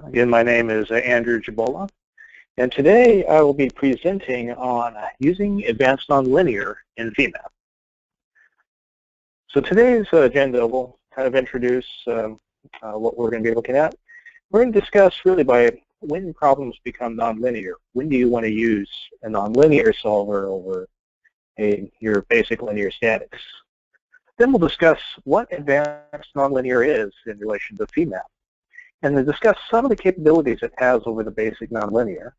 Again, my name is Andrew Jabola, and today I will be presenting on using advanced nonlinear in Femap. So today's agenda will kind of introduce what we're going to be looking at. We're going to discuss really by when problems become nonlinear. When do you want to use a nonlinear solver over your basic linear statics? Then we'll discuss what advanced nonlinear is in relation to Femap, and then discuss some of the capabilities it has over the basic nonlinear.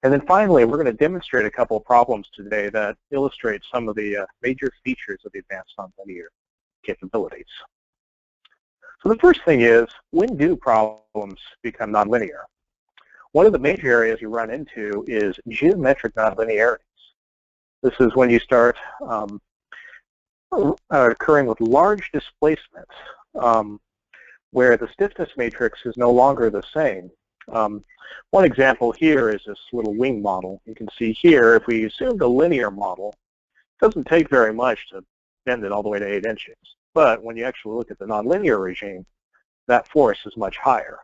And then finally, we're going to demonstrate a couple of problems today that illustrate some of the major features of the advanced nonlinear capabilities. So the first thing is, when do problems become nonlinear? One of the major areas you run into is geometric nonlinearities. This is when you start occurring with large displacements where the stiffness matrix is no longer the same. One example here is this little wing model. You can see here, if we assumed a linear model, it doesn't take very much to bend it all the way to 8 inches. But when you actually look at the nonlinear regime, that force is much higher.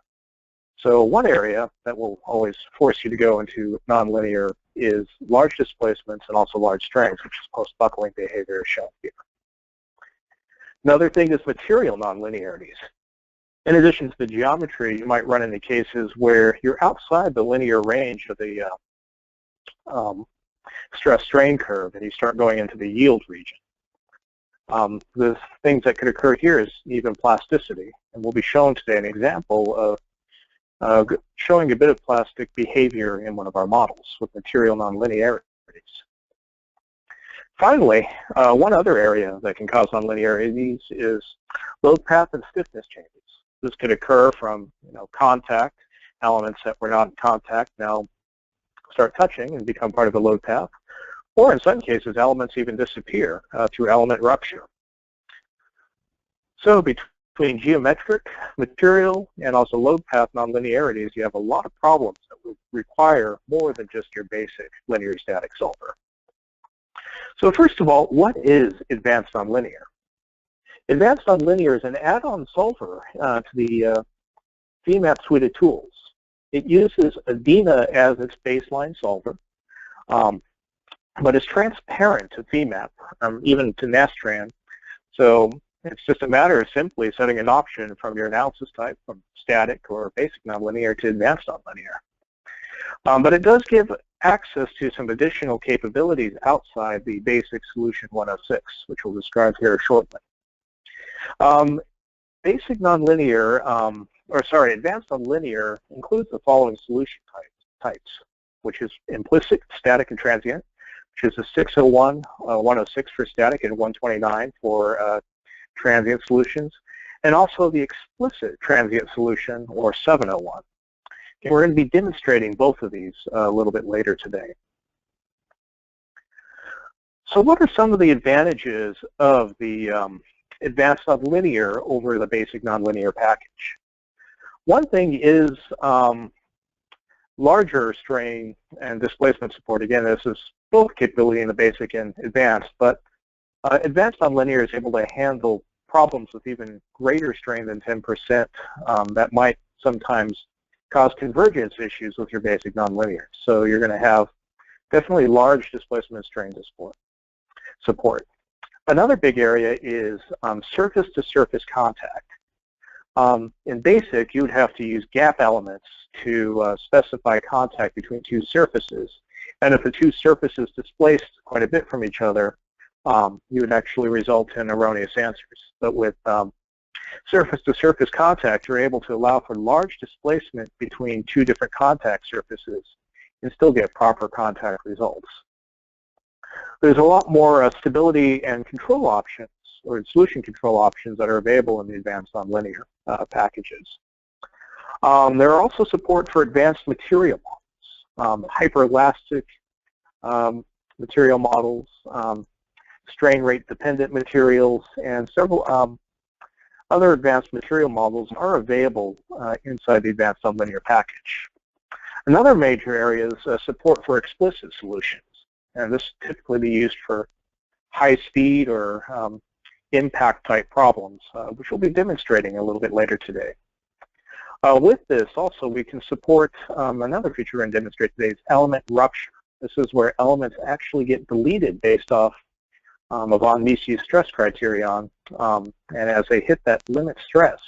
So one area that will always force you to go into nonlinear is large displacements and also large strains, which is post-buckling behavior shown here. Another thing is material nonlinearities. In addition to the geometry, you might run into cases where you're outside the linear range of the stress-strain curve, and you start going into the yield region. The things that could occur here is even plasticity, and we'll be showing today an example of showing a bit of plastic behavior in one of our models with material nonlinearities. Finally, one other area that can cause nonlinearities is load path and stiffness changes. This could occur from contact. Elements that were not in contact now start touching and become part of the load path. Or in some cases, elements even disappear through element rupture. So between geometric, material, and also load path nonlinearities, you have a lot of problems that would require more than just your basic linear static solver. So first of all, what is advanced nonlinear? Advanced nonlinear is an add-on solver to the Femap suite of tools. It uses Adena as its baseline solver, but it's transparent to Femap, even to Nastran. So it's just a matter of simply setting an option from your analysis type, from static or basic nonlinear to advanced nonlinear. But it does give access to some additional capabilities outside the basic solution 106, which we'll describe here shortly. Basic nonlinear, advanced nonlinear includes the following solution types, which is implicit, static, and transient, which is a 601, 106 for static, and 129 for transient solutions, and also the explicit transient solution, or 701. And we're going to be demonstrating both of these a little bit later today. So what are some of the advantages of the advanced nonlinear over the basic nonlinear package? One thing is larger strain and displacement support. Again, this is both capability in the basic and advanced, but advanced nonlinear is able to handle problems with even greater strain than 10% that might sometimes cause convergence issues with your basic nonlinear. So you're going to have definitely large displacement strain support. Another big area is surface-to-surface contact. In basic, you would have to use gap elements to specify contact between two surfaces. And if the two surfaces displaced quite a bit from each other, you would actually result in erroneous answers. But with surface-to-surface contact, you're able to allow for large displacement between two different contact surfaces and still get proper contact results. There's a lot more stability and control options, or solution control options, that are available in the advanced nonlinear packages. There are also support for advanced material models, hyperelastic material models, strain rate dependent materials, and several other advanced material models are available inside the advanced nonlinear package. Another major area is support for explicit solutions, and this typically be used for high speed or impact type problems, which we'll be demonstrating a little bit later today. With this, also, we can support another feature we're going to demonstrate today is element rupture. This is where elements actually get deleted based off of von Misew's stress criterion, and as they hit that limit stress,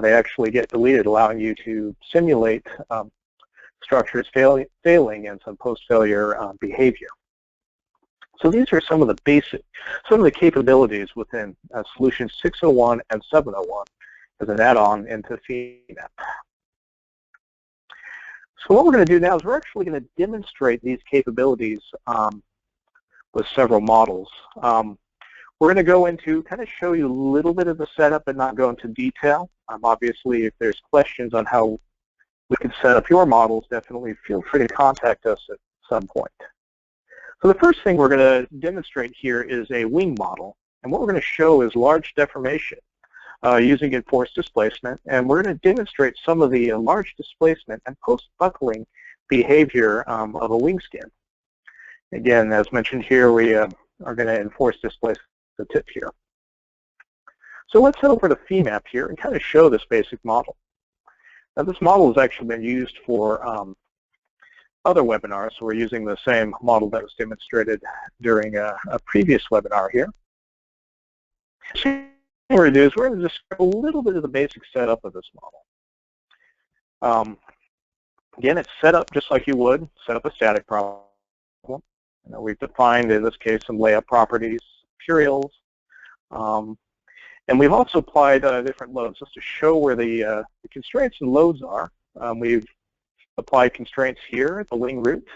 they actually get deleted, allowing you to simulate structures failing and some post-failure behavior. So these are some of the capabilities within Solution 601 and 701 as an add-on into Femap. So what we're going to do now is we're actually going to demonstrate these capabilities with several models. We're going to go into kind of show you a little bit of the setup and not go into detail. Obviously, if there's questions on how we can set up your models, definitely feel free to contact us at some point. So the first thing we're going to demonstrate here is a wing model. And what we're going to show is large deformation using enforced displacement. And we're going to demonstrate some of the large displacement and post-buckling behavior of a wing skin. Again, as mentioned here, we are going to enforce displace the tip here. So let's head over to Femap here and kind of show this basic model. Now this model has actually been used for other webinars, so we're using the same model that was demonstrated during a previous webinar here. So what we're going to do is we're going to describe a little bit of the basic setup of this model. Again, it's set up just like you would set up a static problem. We've defined, in this case, some layout properties, materials, and we've also applied different loads just to show where the constraints and loads are. We've applied constraints here at the wing root,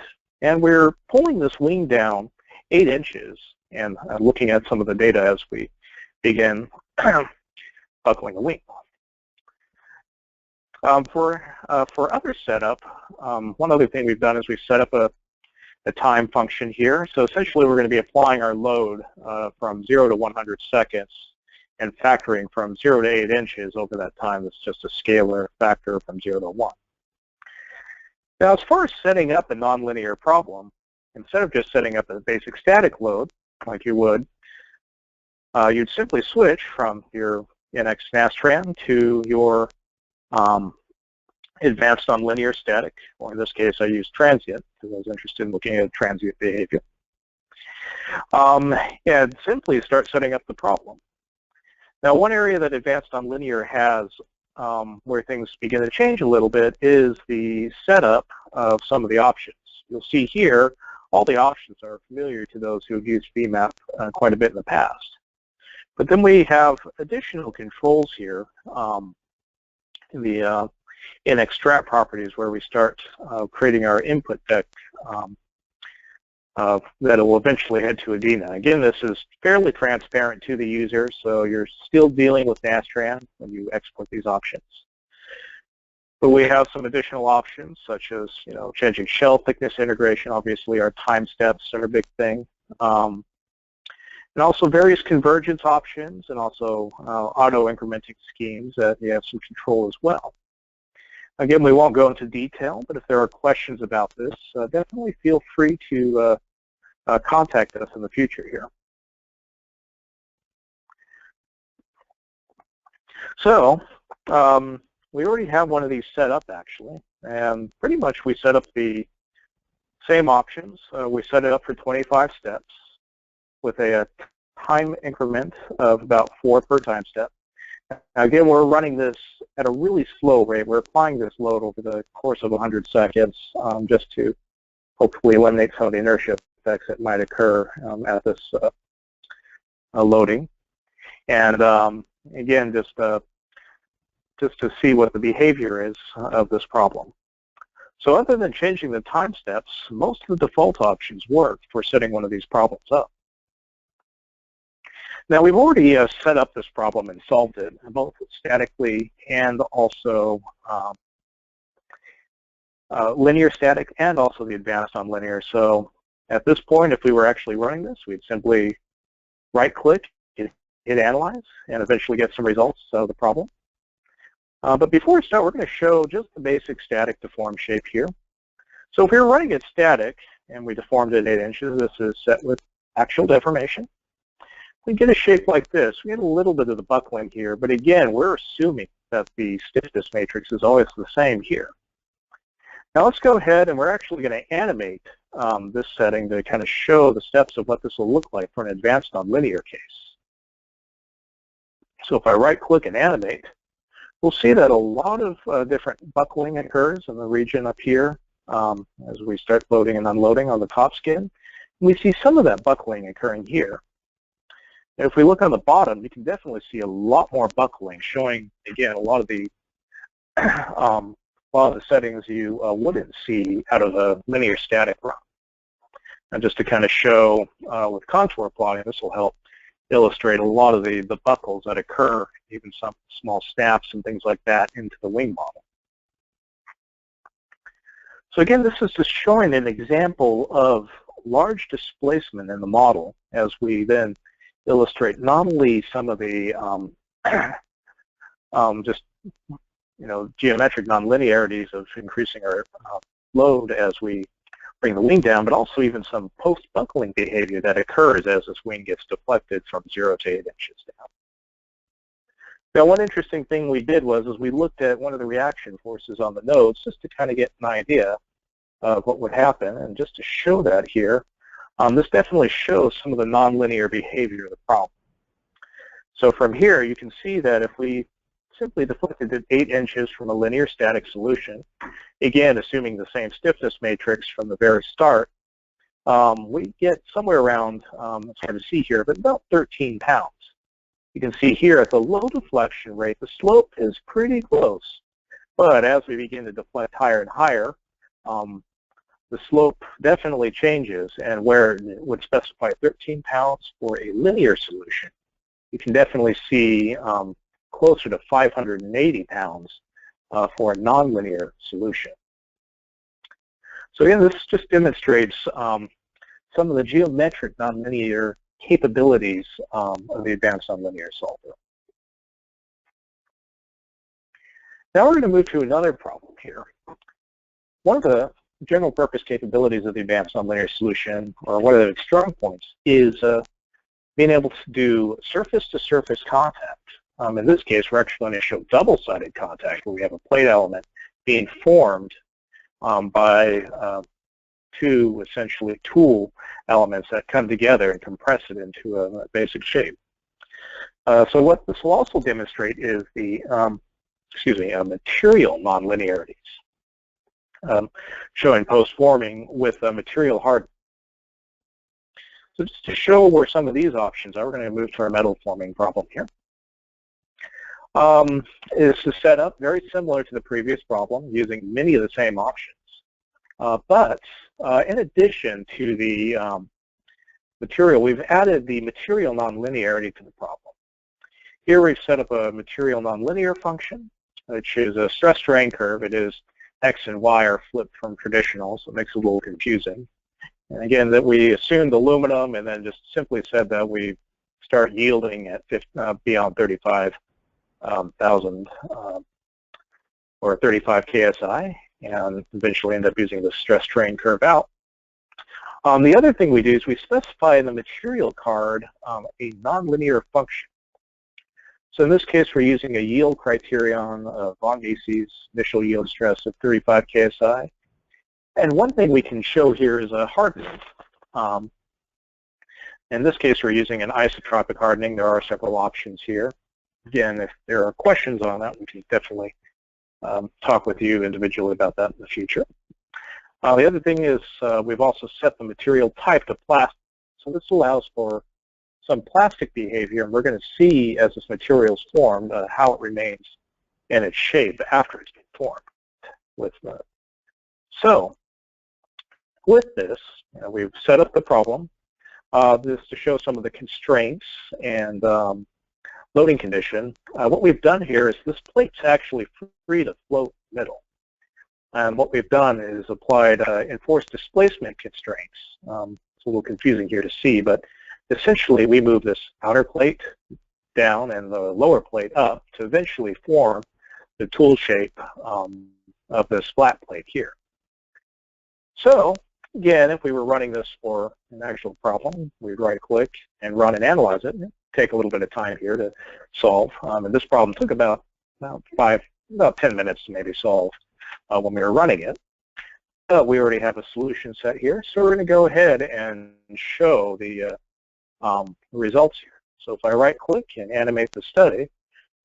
and we're pulling this wing down 8 inches and looking at some of the data as we begin buckling the wing. For other setup, one other thing we've done is we've set up a time function here. So essentially we're going to be applying our load from 0 to 100 seconds and factoring from 0 to 8 inches over that time. It's just a scalar factor from 0 to 1. Now as far as setting up a nonlinear problem, instead of just setting up a basic static load like you would, you'd simply switch from your NX Nastran to your advanced nonlinear static, or in this case I used transient because I was interested in looking at transient behavior. And simply start setting up the problem. Now one area that advanced nonlinear has where things begin to change a little bit is the setup of some of the options. You'll see here all the options are familiar to those who have used Femap quite a bit in the past. But then we have additional controls here in the in extract properties where we start creating our input deck that will eventually head to Adena. Again, this is fairly transparent to the user, so you're still dealing with Nastran when you export these options. But we have some additional options such as changing shell thickness integration. Obviously, our time steps are a big thing. And also various convergence options and also auto-incrementing schemes that you have some control as well. Again, we won't go into detail, but if there are questions about this, definitely feel free to contact us in the future here. So we already have one of these set up actually, and pretty much we set up the same options. We set it up for 25 steps with a time increment of about 4 per time step. Now again, we're running this at a really slow rate. We're applying this load over the course of 100 seconds just to hopefully eliminate some of the inertia effects that might occur at this loading. And again, just to see what the behavior is of this problem. So other than changing the time steps, most of the default options work for setting one of these problems up. Now we've already set up this problem and solved it, both statically and also linear static and also the advanced nonlinear. So at this point, if we were actually running this, we'd simply right-click, hit Analyze, and eventually get some results of the problem. But before we start, we're going to show just the basic static deformed shape here. So if we were running it static and we deformed it 8 inches, this is set with actual deformation. we get a shape like this. We get a little bit of the buckling here, but again, we're assuming that the stiffness matrix is always the same here. Now let's go ahead and we're actually going to animate this setting to kind of show the steps of what this will look like for an advanced nonlinear case. So if I right-click and animate, we'll see that a lot of different buckling occurs in the region up here as we start loading and unloading on the top skin. We see some of that buckling occurring here. If we look on the bottom, you can definitely see a lot more buckling, showing, again, a lot of the settings you wouldn't see out of a linear static run. And just to kind of show with contour plotting, this will help illustrate a lot of the buckles that occur, even some small snaps and things like that into the wing model. So again, this is just showing an example of large displacement in the model as we then illustrate not only some of the just geometric nonlinearities of increasing our load as we bring the wing down, but also even some post-buckling behavior that occurs as this wing gets deflected from 0 to 8 inches down. Now, one interesting thing we did was we looked at one of the reaction forces on the nodes just to kind of get an idea of what would happen, and just to show that here, this definitely shows some of the nonlinear behavior of the problem. So from here, you can see that if we simply deflected it 8 inches from a linear static solution, again, assuming the same stiffness matrix from the very start, we get somewhere around, it's hard to see here, but about 13 pounds. You can see here at the low deflection rate, the slope is pretty close. But as we begin to deflect higher and higher, the slope definitely changes, and where it would specify 13 pounds for a linear solution, you can definitely see closer to 580 pounds for a nonlinear solution. So again, this just demonstrates some of the geometric nonlinear capabilities of the advanced nonlinear solver. Now we're going to move to another problem here. One of the general purpose capabilities of the advanced nonlinear solution, or one of the strong points, is being able to do surface-to-surface contact. In this case, we're actually going to show double-sided contact, where we have a plate element being formed by two, essentially, tool elements that come together and compress it into a basic shape. So what this will also demonstrate is the, material nonlinearities, showing post-forming with material hardening. So just to show where some of these options are, we're going to move to our metal forming problem here. This is set up very similar to the previous problem, using many of the same options. But in addition to the material, we've added the material nonlinearity to the problem. Here we've set up a material nonlinear function, which is a stress strain curve. It is X and Y are flipped from traditional, so it makes it a little confusing. And again, that we assumed aluminum and then just simply said that we start yielding at beyond 35,000 or 35 KSI, and eventually end up using the stress strain curve out. The other thing we do is we specify in the material card a nonlinear function. So in this case, we're using a yield criterion of von Mises, initial yield stress of 35 KSI. And one thing we can show here is a hardening. In this case, we're using an isotropic hardening. There are several options here. Again, if there are questions on that, we can definitely talk with you individually about that in the future. The other thing is we've also set the material type to plastic. So this allows for some plastic behavior, and we're going to see as this material is formed how it remains in its shape after it's been formed. So with this, we've set up the problem. This to show some of the constraints and loading condition. What we've done here is this plate's actually free to float middle. And what we've done is applied enforced displacement constraints. It's a little confusing here to see, but essentially we move this outer plate down and the lower plate up to eventually form the tool shape of this flat plate here. So again, if we were running this for an actual problem, we'd right-click and run and analyze it. take a little bit of time here to solve. And this problem took about 10 minutes to maybe solve when we were running it. We already have a solution set here, so we're going to go ahead and show the results here. So if I right-click and animate the study,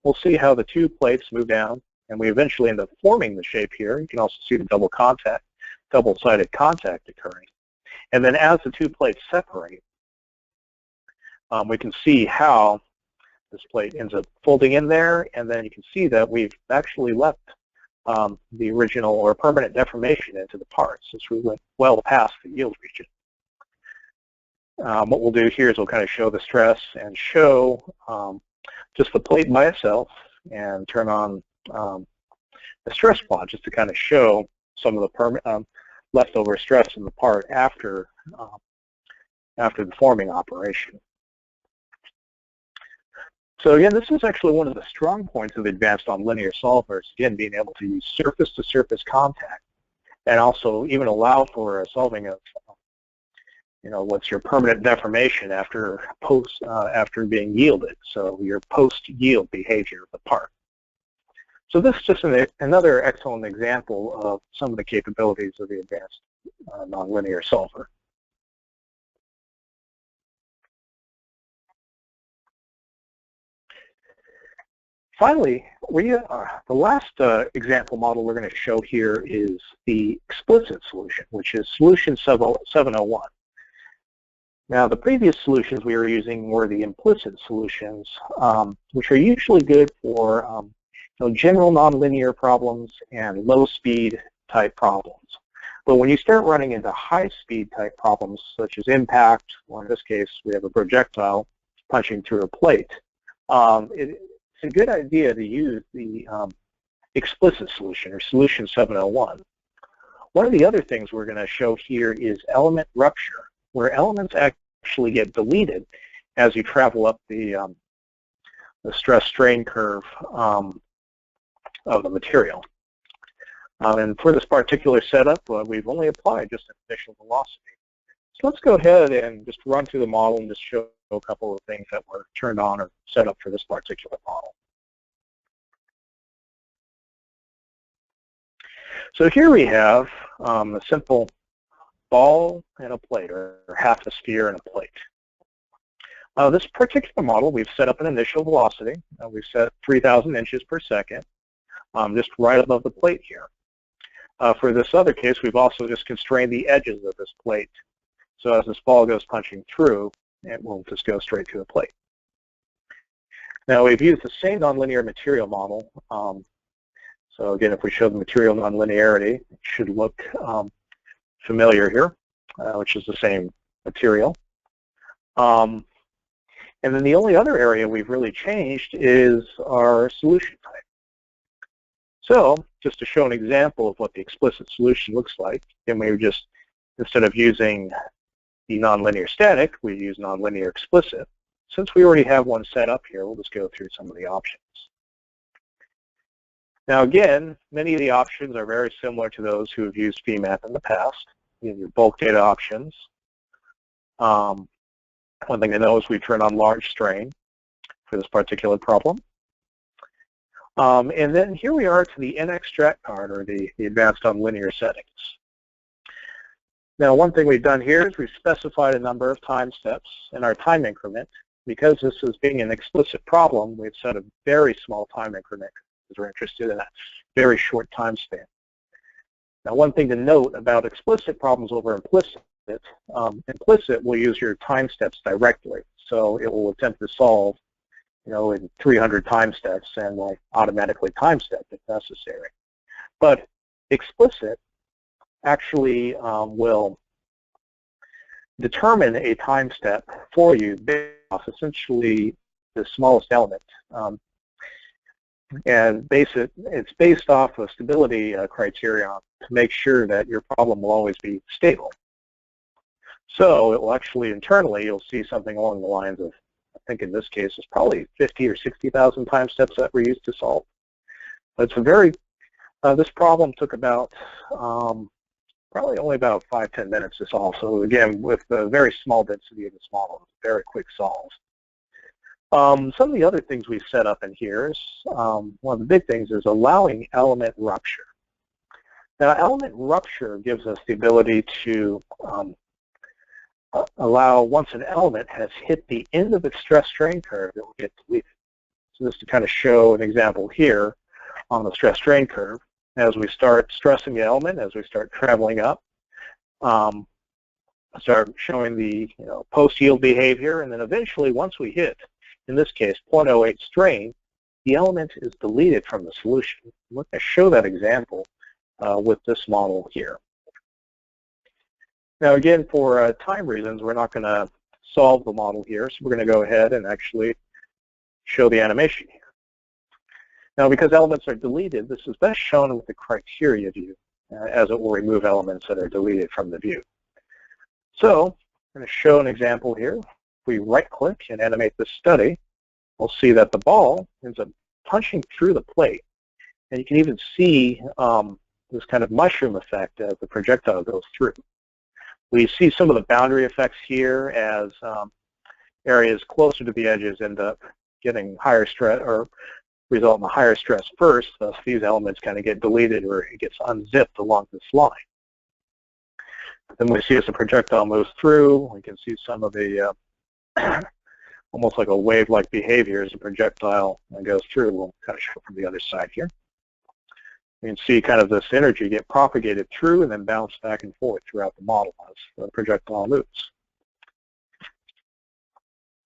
we'll see how the two plates move down, and we eventually end up forming the shape here. You can also see the double-sided contact occurring. And then as the two plates separate, we can see how this plate ends up folding in there, and then you can see that we've actually left the original or permanent deformation into the part since we went well past the yield region. What we'll do here is we'll kind of show the stress and show just the plate by itself and turn on the stress plot just to kind of show some of the leftover stress in the part after the forming operation. So again, this is actually one of the strong points of advanced nonlinear solvers, again, being able to use surface-to-surface contact and also even allow for solving of, what's your permanent deformation after being yielded, so your post-yield behavior of the part. So this is just another excellent example of some of the capabilities of the advanced nonlinear solver. Finally, the last example model we're going to show here is the explicit solution, which is solution 701. Now, the previous solutions we were using were the implicit solutions, which are usually good for general nonlinear problems and low-speed type problems. But when you start running into high-speed type problems, such as impact, or in this case, we have a projectile punching through a plate, it's a good idea to use the explicit solution, or solution 701. One of the other things we're going to show here is element rupture, where elements actually get deleted as you travel up the stress-strain curve of the material. And for this particular setup, we've only applied just an initial velocity. So let's go ahead and just run through the model and just show a couple of things that were turned on or set up for this particular model. So here we have a simple ball and a plate, or half a sphere and a plate. This particular model, we've set up an initial velocity. We've set 3,000 inches per second, just right above the plate here. For this other case, we've also just constrained the edges of this plate. So as this ball goes punching through, it will just go straight to the plate. Now we've used the same nonlinear material model. So again, if we show the material nonlinearity, it should look familiar here, which is the same material. And then the only other area we've really changed is our solution type. So just to show an example of what the explicit solution looks like, and we just, instead of using the nonlinear static, we use nonlinear explicit. Since we already have one set up here, we'll just go through some of the options. Now again, many of the options are very similar to those who have used Femap in the past. You have your bulk data options. One thing to know is we turn on large strain for this particular problem. And then here we are to the NXtract card, or the advanced nonlinear settings. Now one thing we've done here is we've specified a number of time steps in our time increment. Because this is being an explicit problem, we've set a very small time increment because we're interested in a very short time span. Now one thing to note about explicit problems over implicit, implicit will use your time steps directly. So it will attempt to solve in 300 time steps and will automatically time step if necessary. But explicit actually will determine a time step for you based off essentially the smallest element. And it's based off of stability criteria to make sure that your problem will always be stable. So it will actually internally, you'll see something along the lines of, I think in this case, it's probably 50 or 60,000 time steps that were used to solve. But it's a very, this problem took about, probably only about 5-10 minutes to solve. So again, with the very small density of this model, it's a very quick solve. Some of the other things we set up in here is, one of the big things is allowing element rupture. Now, element rupture gives us the ability to allow, once an element has hit the end of its stress strain curve, it will get deleted. So this to kind of show an example here on the stress strain curve. As we start stressing the element, as we start traveling up, start showing the post-yield behavior, and then eventually once we hit, in this case, 0.08 strain, the element is deleted from the solution. I'm going to show that example with this model here. Now again, for time reasons, we're not going to solve the model here, so we're going to go ahead and actually show the animation here. Now, because elements are deleted, this is best shown with the criteria view, as it will remove elements that are deleted from the view. So I'm going to show an example here. If we right-click and animate this study, we'll see that the ball ends up punching through the plate. And you can even see this kind of mushroom effect as the projectile goes through. We see some of the boundary effects here as areas closer to the edges end up getting higher stress, or result in a higher stress first, thus these elements kind of get deleted or it gets unzipped along this line. Then we see as the projectile moves through, we can see some of the almost like a wave-like behavior as the projectile goes through. We'll kind of show from the other side here. You can see kind of this energy get propagated through and then bounce back and forth throughout the model as the projectile moves.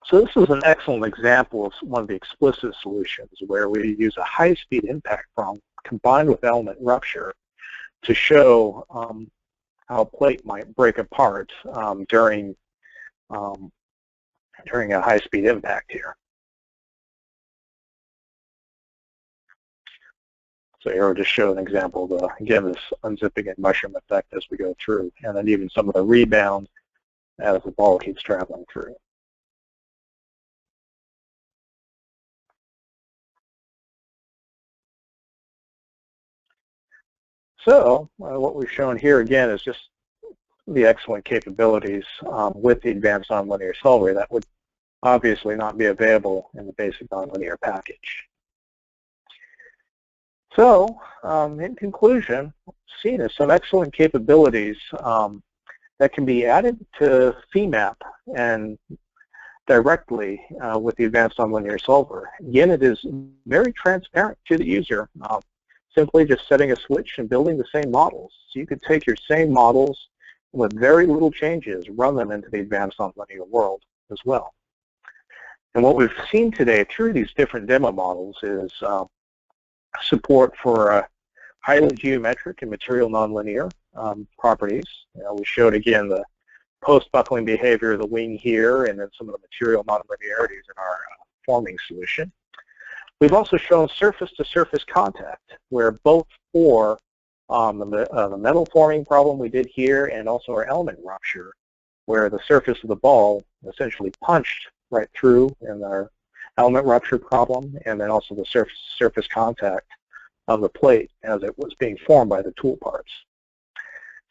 So this is an excellent example of one of the explicit solutions where we use a high-speed impact problem combined with element rupture to show how a plate might break apart during a high-speed impact here. So here we'll just show an example of, again, this unzipping and mushroom effect as we go through, and then even some of the rebound as the ball keeps traveling through. So what we've shown here again is just the excellent capabilities with the advanced nonlinear solver that would obviously not be available in the basic nonlinear package. So in conclusion, seen as some excellent capabilities that can be added to Femap and directly with the advanced nonlinear solver. Again, it is very transparent to the user. Simply just setting a switch and building the same models. So you could take your same models with very little changes, run them into the advanced nonlinear world as well. And what we've seen today through these different demo models is support for highly geometric and material nonlinear properties. We showed again the post-buckling behavior of the wing here, and then some of the material nonlinearities in our forming solution. We've also shown surface-to-surface contact, where both for the metal forming problem we did here and also our element rupture, where the surface of the ball essentially punched right through in our element rupture problem, and then also the surface contact of the plate as it was being formed by the tool parts.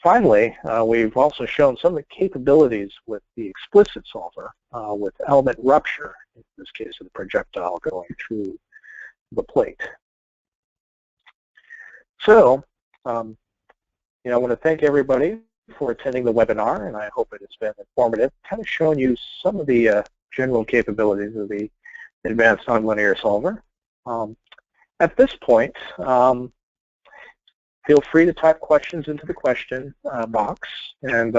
Finally, we've also shown some of the capabilities with the explicit solver with element rupture, in this case of the projectile going through the plate. So, I want to thank everybody for attending the webinar, and I hope it has been informative, kind of showing you some of the general capabilities of the advanced nonlinear solver. At this point, feel free to type questions into the question box, and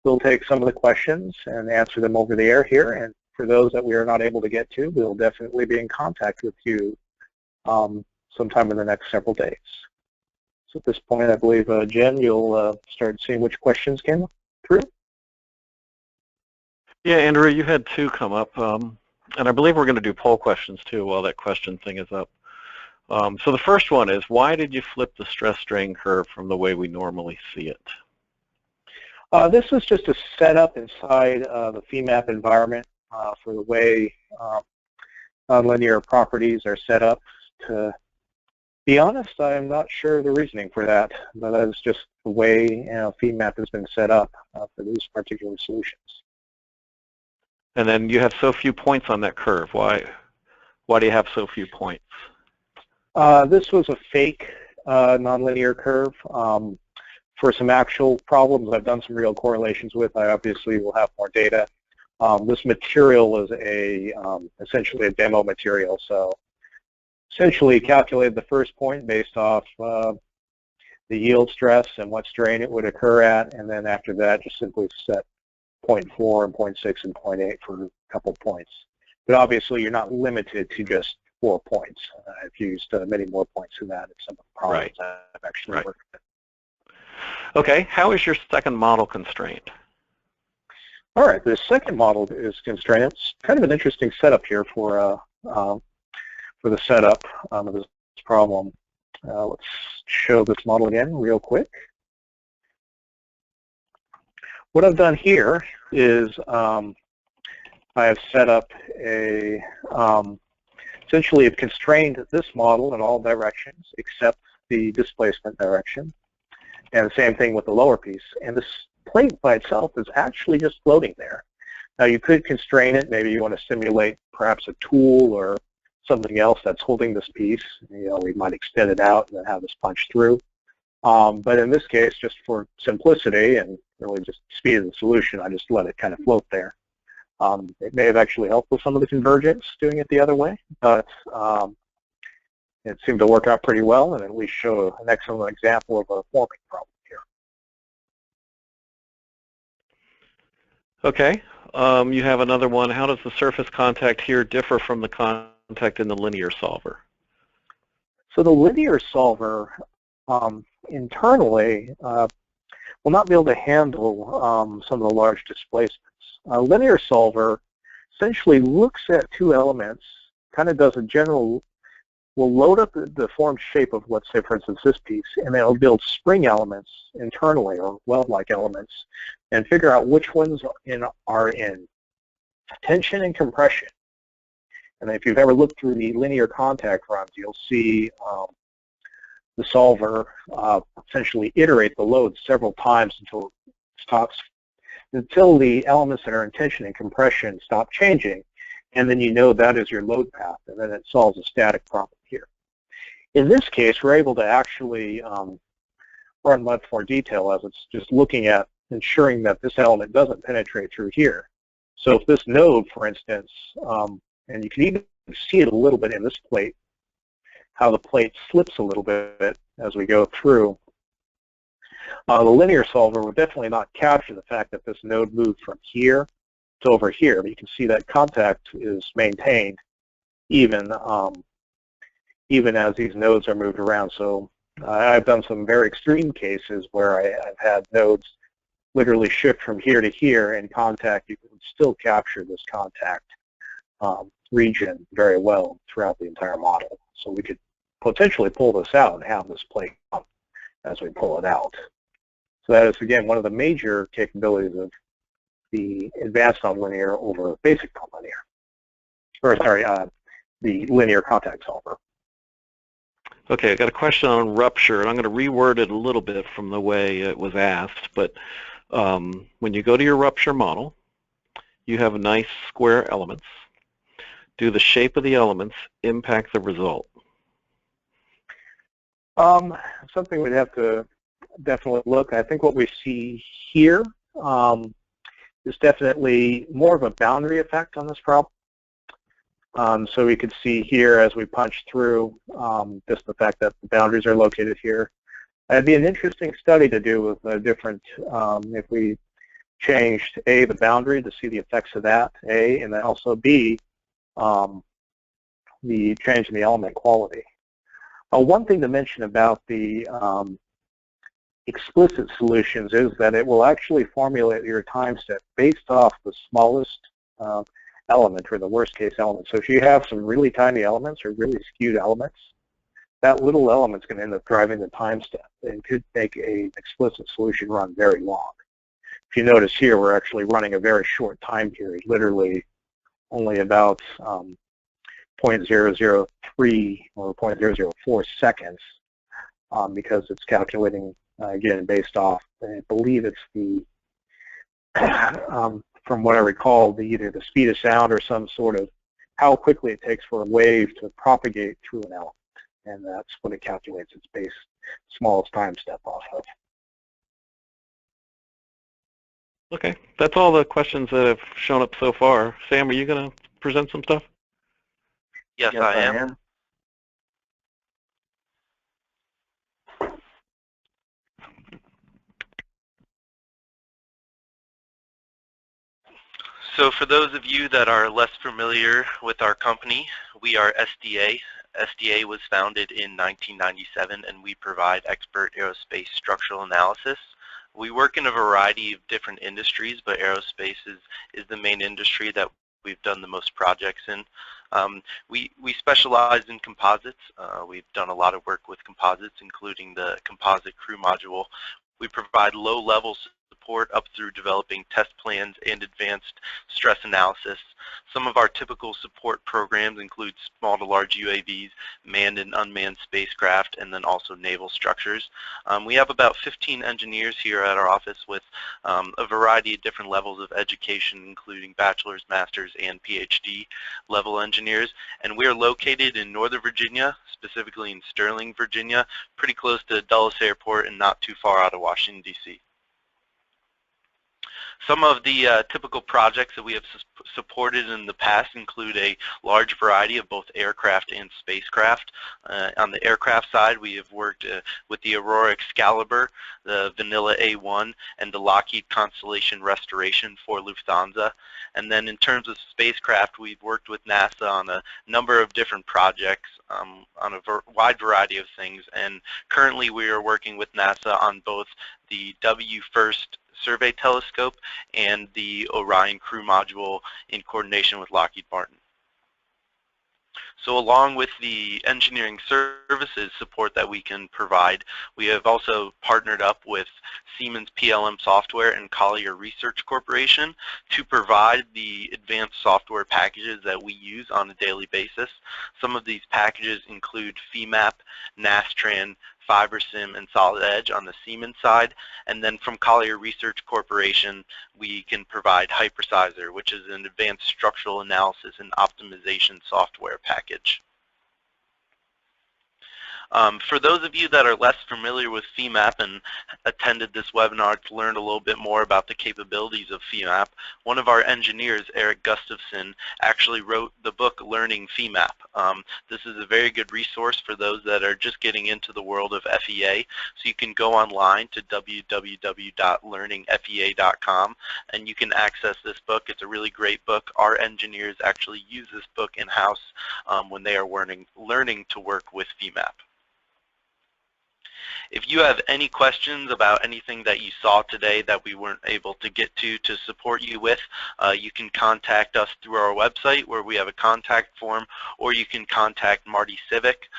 we'll take some of the questions and answer them over the air here. And for those that we are not able to get to, we'll definitely be in contact with you sometime in the next several days. So at this point, I believe, Jen, you'll start seeing which questions came through. Yeah, Andrew, you had two come up, and I believe we're going to do poll questions too while that question thing is up. So the first one is, why did you flip the stress strain curve from the way we normally see it? This was just a setup inside the Femap environment for the way nonlinear properties are set up. To be honest, I'm not sure the reasoning for that, but that is just the way Femap has been set up for these particular solutions. And then you have so few points on that curve. Why do you have so few points? This was a fake nonlinear curve. For some actual problems I've done some real correlations with, I obviously will have more data. This material is essentially a demo material, so essentially calculated the first point based off the yield stress and what strain it would occur at, and then after that just simply set 0.4 and 0.6 and 0.8 for a couple points. But obviously you're not limited to just 4 points. I've used many more points than that in some of the problems I've actually worked with. Okay, how is your second model constrained? All right, the second model is constrained. It's kind of an interesting setup here for the setup of this problem. Let's show this model again real quick. What I've done here is I have set up essentially I've constrained this model in all directions except the displacement direction. And the same thing with the lower piece. And this plate by itself is actually just floating there. Now you could constrain it. Maybe you want to simulate perhaps a tool or something else that's holding this piece. You know, we might extend it out and then have this punch through. But in this case, just for simplicity and really just speed of the solution, I just let it kind of float there. It may have actually helped with some of the convergence doing it the other way, but it seemed to work out pretty well and at least show an excellent example of a forming problem here. Okay, you have another one. How does the surface contact here differ from the contact in the linear solver? So the linear solver internally will not be able to handle some of the large displacements. A linear solver essentially looks at two elements, kind of does a general, will load up the form shape of, let's say, for instance, this piece, and then it'll build spring elements internally or weld-like elements and figure out which ones are in tension and compression. And if you've ever looked through the linear contact runs, you'll see the solver essentially iterate the load several times until it stops, until the elements that are in tension and compression stop changing, and then you know that is your load path, and then it solves a static problem here. In this case, we're able to actually run much more detail as it's just looking at ensuring that this element doesn't penetrate through here. So if this node, for instance, and you can even see it a little bit in this plate, how the plate slips a little bit as we go through. The linear solver will definitely not capture the fact that this node moved from here to over here, but you can see that contact is maintained even as these nodes are moved around. So I've done some very extreme cases where I've had nodes literally shift from here to here, and contact, you can still capture this contact region very well throughout the entire model. So we could potentially pull this out and have this plate up as we pull it out. So that is, again, one of the major capabilities of the advanced nonlinear over basic nonlinear, or sorry, the linear contact solver. Okay, I got a question on rupture, and I'm going to reword it a little bit from the way it was asked. But when you go to your rupture model, you have nice square elements. Do the shape of the elements impact the result? Something we'd have to definitely look. I think what we see here is definitely more of a boundary effect on this problem. So we could see here as we punch through just the fact that the boundaries are located here. It'd be an interesting study to do with a different, if we changed A, the boundary to see the effects of that, A, and then also B, the change in the element quality. One thing to mention about the explicit solutions is that it will actually formulate your time step based off the smallest element or the worst case element. So if you have some really tiny elements or really skewed elements, that little element's going to end up driving the time step and could make an explicit solution run very long. If you notice here, we're actually running a very short time period, literally only about 0.003 or 0.004 seconds because it's calculating, again, based off, I believe it's the from what I recall, either the speed of sound or some sort of how quickly it takes for a wave to propagate through an element. And that's what it calculates its base smallest time step off of. Okay, that's all the questions that have shown up so far. Sam, are you going to present some stuff? Yes, I am. So for those of you that are less familiar with our company, we are SDA. SDA was founded in 1997, and we provide expert aerospace structural analysis. We work in a variety of different industries, but aerospace is the main industry that we've done the most projects in. We specialize in composites. We've done a lot of work with composites, including the composite crew module. We provide low levels support up through developing test plans and advanced stress analysis. Some of our typical support programs include small to large UAVs, manned and unmanned spacecraft, and then also naval structures. We have about 15 engineers here at our office with a variety of different levels of education, including bachelor's, master's, and PhD level engineers. And we are located in Northern Virginia, specifically in Sterling, Virginia, pretty close to Dulles Airport and not too far out of Washington, D.C. Some of the typical projects that we have supported in the past include a large variety of both aircraft and spacecraft. On the aircraft side, we have worked with the Aurora Excalibur, the Vanilla A1, and the Lockheed Constellation Restoration for Lufthansa. And then in terms of spacecraft, we've worked with NASA on a number of different projects on a wide variety of things. And currently we are working with NASA on both the W-FIRST Survey Telescope and the Orion Crew Module in coordination with Lockheed Martin. So along with the engineering services support that we can provide, we have also partnered up with Siemens PLM Software and Collier Research Corporation to provide the advanced software packages that we use on a daily basis. Some of these packages include Femap, Nastran, Fibersim, and Solid Edge on the Siemens side, and then from Collier Research Corporation we can provide HyperSizer, which is an advanced structural analysis and optimization software package. For those of you that are less familiar with Femap and attended this webinar to learn a little bit more about the capabilities of Femap, one of our engineers, Eric Gustafson, actually wrote the book Learning Femap. This is a very good resource for those that are just getting into the world of FEA. So you can go online to www.learningfea.com and you can access this book. It's a really great book. Our engineers actually use this book in-house when they are learning to work with Femap. If you have any questions about anything that you saw today that we weren't able to get to support you with, you can contact us through our website where we have a contact form, or you can contact Marty Civic.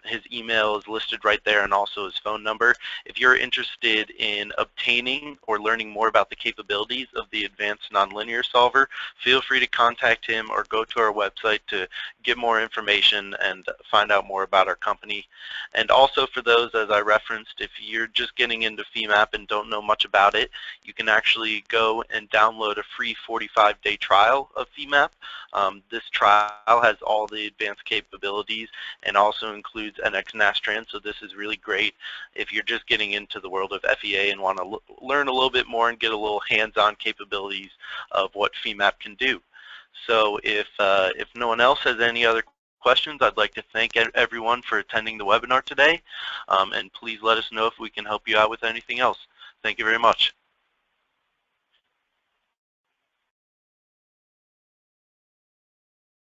His email is listed right there and also his phone number. If you're interested in obtaining or learning more about the capabilities of the advanced nonlinear solver, feel free to contact him or go to our website to get more information and find out more about our company. And also for those, as I referenced, if you're just getting into Femap and don't know much about it, you can actually go and download a free 45-day trial of Femap. This trial has all the advanced capabilities and also includes NX Nastran, so this is really great if you're just getting into the world of FEA and want to learn a little bit more and get a little hands-on capabilities of what Femap can do. So if no one else has any other questions, I'd like to thank everyone for attending the webinar today, and please let us know if we can help you out with anything else. Thank you very much.